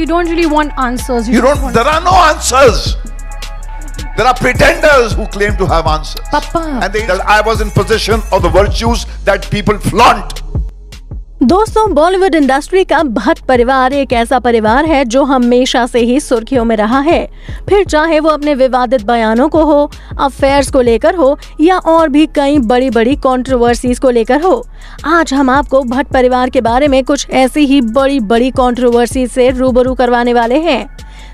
you don't really want answers. You don't. There are no answers. There are pretenders who claim to have answers. Papa. And I was in possession of the virtues that people flaunt. दोस्तों, Bollywood industry का भट्ट परिवार एक ऐसा परिवार है जो हमेशा से ही सुर्खियों में रहा है। फिर चाहे वो अपने विवादित बयानों को हो, अफेयर्स को लेकर हो या और भी कई बड़ी बड़ी कंट्रोवर्सीज को लेकर हो। आज हम आपको भट्ट परिवार के बारे में कुछ ऐसी ही बड़ी बड़ी कंट्रोवर्सी से रूबरू करवाने वाले हैं।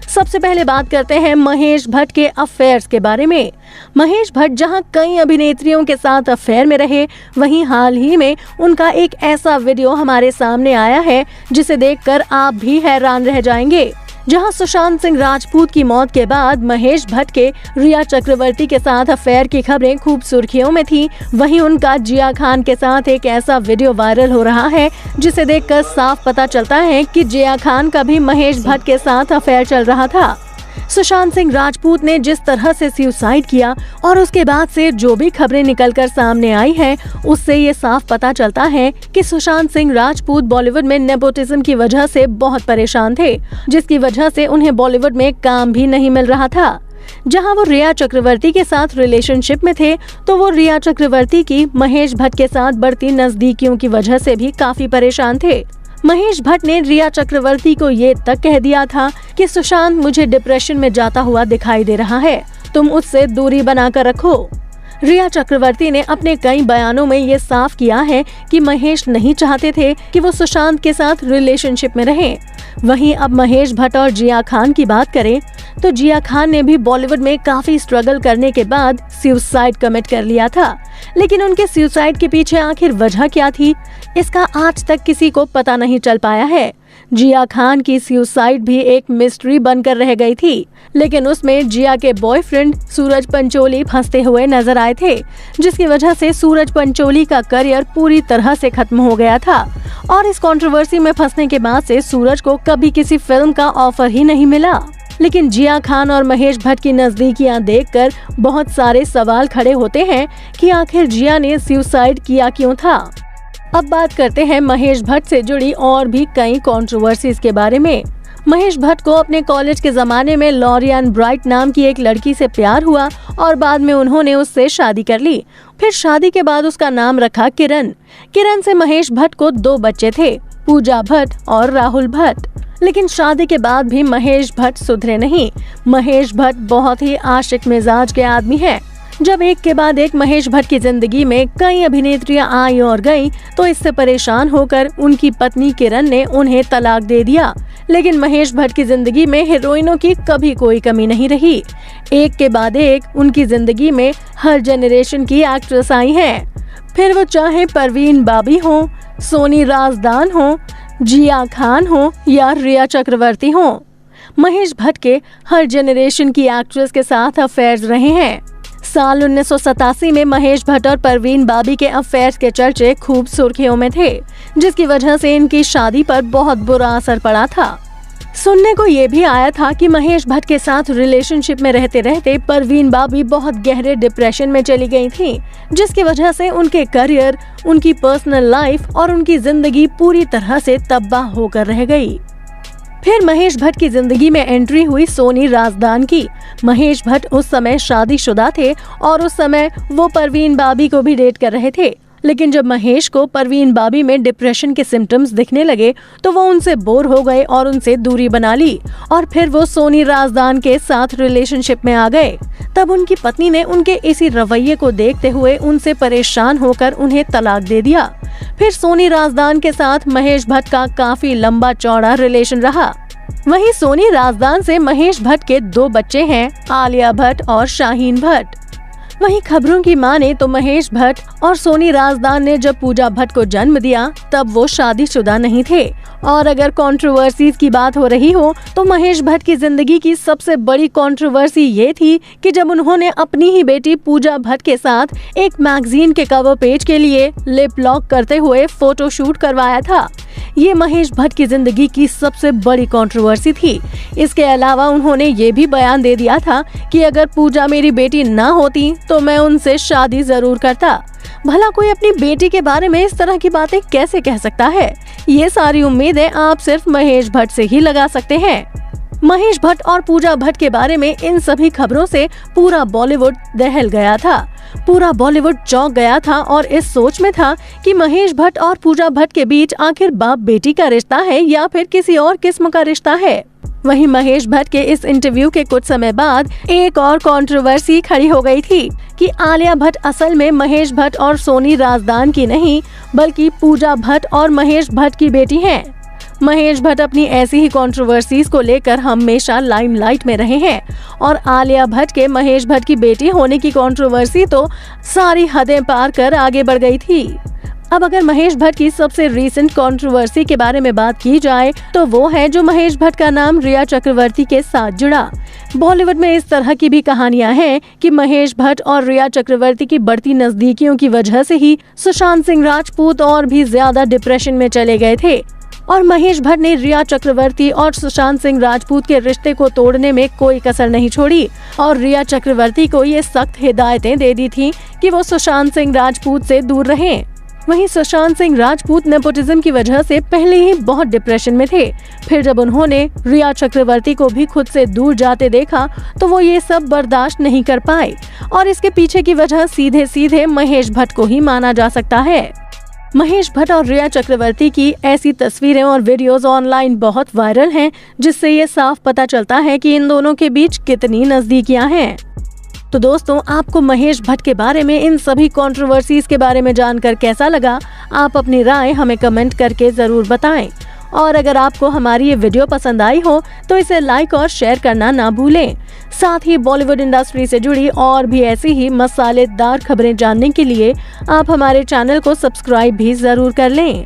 सबसे पहले बात करते हैं महेश भट्ट के अफेयर्स के बारे में। महेश भट्ट जहां कई अभिनेत्रियों के साथ अफेयर में रहे, वहीं हाल ही में उनका एक ऐसा वीडियो हमारे सामने आया है जिसे देखकर आप भी हैरान रह जाएंगे। जहां सुशांत सिंह राजपूत की मौत के बाद महेश भट्ट के रिया चक्रवर्ती के साथ अफेयर की खबरें खूब सुर्खियों में थी, वहीं उनका जिया खान के साथ एक ऐसा वीडियो वायरल हो रहा है जिसे देखकर साफ पता चलता है कि जिया खान का भी महेश भट्ट के साथ अफेयर चल रहा था। सुशांत सिंह राजपूत ने जिस तरह से सुसाइड किया और उसके बाद से जो भी खबरें निकलकर सामने आई हैं, उससे ये साफ पता चलता है कि सुशांत सिंह राजपूत बॉलीवुड में नेपोटिज्म की वजह से बहुत परेशान थे, जिसकी वजह से उन्हें बॉलीवुड में काम भी नहीं मिल रहा था। जहां वो रिया चक्रवर्ती के साथ रिलेशनशिप में थे, तो वो रिया चक्रवर्ती की महेश भट्ट के साथ बढ़ती नजदीकियों की वजह से भी काफी परेशान थे। महेश भट्ट ने रिया चक्रवर्ती को ये तक कह दिया था कि सुशांत मुझे डिप्रेशन में जाता हुआ दिखाई दे रहा है, तुम उससे दूरी बनाकर रखो। रिया चक्रवर्ती ने अपने कई बयानों में ये साफ किया है कि महेश नहीं चाहते थे कि वो सुशांत के साथ रिलेशनशिप में रहें। वहीं अब महेश भट्ट और जिया खान की बात करें तो जिया खान ने भी बॉलीवुड में काफी स्ट्रगल करने के बाद सुसाइड कमिट कर लिया था, लेकिन उनके सुसाइड के पीछे आखिर वजह क्या थी, इसका आज तक किसी को पता नहीं चल पाया है। जिया खान की सुसाइड भी एक मिस्ट्री बनकर रह गई थी, लेकिन उसमें जिया के बॉयफ्रेंड सूरज पंचोली फंसते हुए नजर आए थे, जिसकी वजह से सूरज पंचोली का करियर पूरी तरह से खत्म हो गया था। और इस कंट्रोवर्सी में फंसने के बाद से सूरज को कभी किसी फिल्म का ऑफर ही नहीं मिला। लेकिन जिया खान और महेश भट्ट की नजदीकियां देखकर बहुत सारे सवाल खड़े होते हैं कि आखिर जिया ने सुसाइड किया क्यों था। अब बात करते हैं महेश भट्ट से जुड़ी और भी कई कंट्रोवर्सीज के बारे में। महेश भट्ट को अपने कॉलेज के जमाने में लॉरियन ब्राइट नाम की एक लड़की से प्यार हुआ और बाद में उन्होंने उससे शादी कर ली। फिर शादी के बाद उसका नाम रखा किरण। किरण से महेश भट्ट को 2 बच्चे थे, पूजा भट्ट और राहुल भट्ट। लेकिन शादी के बाद भी महेश भट्ट सुधरे नहीं। महेश भट्ट बहुत ही आशिक मिजाज के आदमी हैं। जब एक के बाद एक महेश भट्ट की जिंदगी में कई अभिनेत्रियां आई और गईं, तो इससे परेशान होकर उनकी पत्नी किरण ने उन्हें तलाक दे दिया। लेकिन महेश भट्ट की जिंदगी में हीरोइनों की कभी कोई कमी नहीं रही। एक के बाद एक उनकी जिंदगी में हर जनरेशन की एक्ट्रेस आई हैं। फिर वो चाहे परवीन बाबी हो, सोनी राजदान हो, जिया खान हो या रिया चक्रवर्ती हो, महेश भट्ट के हर जनरेशन की एक्ट्रेस के साथ अफेयर्स रहे हैं। साल 1987 में महेश भट्ट और परवीन बाबी के अफेयर्स के चर्चे खूब सुर्खियों में थे, जिसकी वजह से इनकी शादी पर बहुत बुरा असर पड़ा था। सुनने को ये भी आया था कि महेश भट्ट के साथ रिलेशनशिप में रहते रहते परवीन बाबी बहुत गहरे डिप्रेशन में चली गई थी, जिसकी वजह से उनके करियर, उनकी पर्सनल लाइफ और उनकी जिंदगी पूरी तरह से तबाह होकर रह गई। फिर महेश भट्ट की जिंदगी में एंट्री हुई सोनी राजदान की। महेश भट्ट उस समय शादीशुदा थे और उस समय वो परवीन बाबी को भी डेट कर रहे थे। लेकिन जब महेश को परवीन बाबी में डिप्रेशन के सिम्टम्स दिखने लगे, तो वो उनसे बोर हो गए और उनसे दूरी बना ली और फिर वो सोनी राजदान के साथ रिलेशनशिप में आ गए। तब उनकी पत्नी ने उनके इसी रवैये को देखते हुए उनसे परेशान होकर उन्हें तलाक दे दिया। फिर सोनी राजदान के साथ महेश भट्ट का काफी लंबा चौड़ा रिलेशन रहा। वहीं सोनी राजदान से महेश भट्ट के 2 बच्चे हैं, आलिया भट्ट और शाहीन भट्ट। वहीं खबरों की माने तो महेश भट्ट और सोनी राजदान ने जब पूजा भट्ट को जन्म दिया, तब वो शादीशुदा नहीं थे। और अगर कंट्रोवर्सीज की बात हो रही हो, तो महेश भट्ट की जिंदगी की सबसे बड़ी कंट्रोवर्सी ये थी कि जब उन्होंने अपनी ही बेटी पूजा भट्ट के साथ एक मैगजीन के कवर पेज के लिए लिप लॉक करते हुए फोटो शूट करवाया था। ये महेश भट्ट की जिंदगी की सबसे बड़ी कंट्रोवर्सी थी। इसके अलावा उन्होंने ये भी बयान दे दिया था कि अगर पूजा मेरी बेटी ना होती तो मैं उनसे शादी जरूर करता। भला कोई अपनी बेटी के बारे में इस तरह की बातें कैसे कह सकता है? ये सारी उम्मीदें आप सिर्फ महेश भट्ट से ही लगा सकते हैं। महेश भट्ट और पूजा भट्ट के बारे में इन सभी खबरों से पूरा बॉलीवुड दहल गया था। पूरा बॉलीवुड चौंक गया था और इस सोच में था कि महेश भट्ट और पूजा भट्ट के बीच आखिर बाप बेटी का रिश्ता है या फिर किसी और किस्म का रिश्ता है। वहीं महेश भट्ट के इस इंटरव्यू के कुछ समय बाद एक और कंट्रोवर्सी खड़ी हो गई थी कि आलिया भट्ट असल में महेश भट्ट और सोनी राजदान की नहीं बल्कि पूजा भट्ट और महेश भट्ट की बेटी हैं। महेश भट्ट अपनी ऐसी ही कंट्रोवर्सीज को लेकर हमेशा लाइमलाइट में रहे हैं और आलिया भट्ट के महेश भट्ट की बेटी होने की कंट्रोवर्सी तो सारी हदें पार कर आगे बढ़ गई थी। अब अगर महेश भट्ट की सबसे रीसेंट कंट्रोवर्सी के बारे में बात की जाए तो वो है जो महेश भट्ट का नाम रिया चक्रवर्ती के साथ जुड़ा। बॉलीवुड में इस तरह की भी कहानियां हैं कि महेश भट्ट और रिया चक्रवर्ती की बढ़ती नजदीकियों की वजह से ही सुशांत सिंह राजपूत और भी ज्यादा डिप्रेशन में चले गए थे और महेश भट्ट ने रिया चक्रवर्ती और सुशांत सिंह राजपूत के रिश्ते को तोड़ने में कोई कसर नहीं छोड़ी और रिया चक्रवर्ती को ये सख्त हिदायतें दे दी थी कि वो सुशांत सिंह राजपूत से दूर रहें। वहीं सुशांत सिंह राजपूत नेपोटिज्म की वजह से पहले ही बहुत डिप्रेशन में थे। फिर जब उन्होंने रिया चक्रवर्ती को भी खुद से दूर जाते देखा तो वो ये सब बर्दाश्त नहीं कर पाए और इसके पीछे की वजह सीधे सीधे महेश भट्ट को ही माना जा सकता है। महेश भट्ट और रिया चक्रवर्ती की ऐसी तस्वीरें और वीडियोस ऑनलाइन बहुत वायरल हैं जिससे ये साफ पता चलता है कि इन दोनों के बीच कितनी नजदीकियां हैं। तो दोस्तों, आपको महेश भट्ट के बारे में इन सभी कंट्रोवर्सीज के बारे में जानकर कैसा लगा? आप अपनी राय हमें कमेंट करके जरूर बताएं और अगर आपको हमारी ये वीडियो पसंद आई हो तो इसे लाइक और शेयर करना ना भूलें। साथ ही बॉलीवुड इंडस्ट्री से जुड़ी और भी ऐसी ही मसालेदार खबरें जानने के लिए आप हमारे चैनल को सब्सक्राइब भी जरूर कर लें।